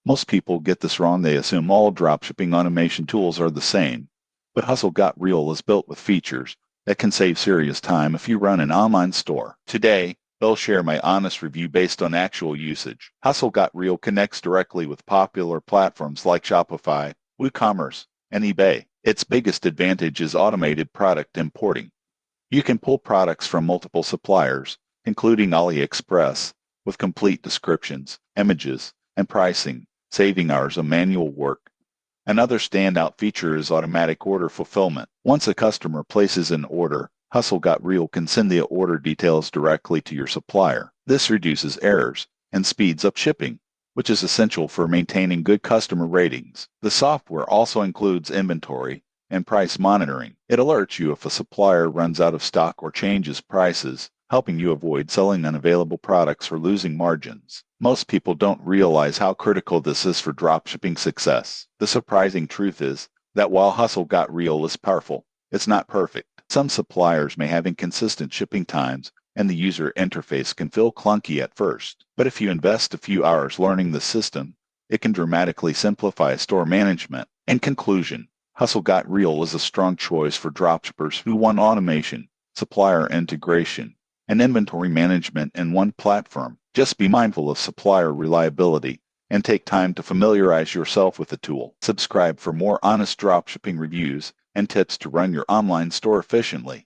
Most people get this wrong. They assume all dropshipping automation tools are the same. But Hustle Got Real is built with features that can save serious time if you run an online store. Today, I'll share my honest review based on actual usage. Hustle Got Real connects directly with popular platforms like Shopify, WooCommerce, and eBay. Its biggest advantage is automated product importing. You can pull products from multiple suppliers, including AliExpress, with complete descriptions, images, and pricing, saving hours of manual work. Another standout feature is automatic order fulfillment. Once a customer places an order, Hustle Got Real can send the order details directly to your supplier. This reduces errors and speeds up shipping, which is essential for maintaining good customer ratings. The software also includes inventory and price monitoring. It alerts you if a supplier runs out of stock or changes prices, helping you avoid selling unavailable products or losing margins. Most people don't realize how critical this is for dropshipping success. The surprising truth is that while Hustle Got Real is powerful, it's not perfect. Some suppliers may have inconsistent shipping times, and the user interface can feel clunky at first. But if you invest a few hours learning the system, it can dramatically simplify store management. In conclusion, Hustle Got Real is a strong choice for dropshippers who want automation, supplier integration, and inventory management in one platform. Just be mindful of supplier reliability and take time to familiarize yourself with the tool. Subscribe for more honest dropshipping reviews and tips to run your online store efficiently.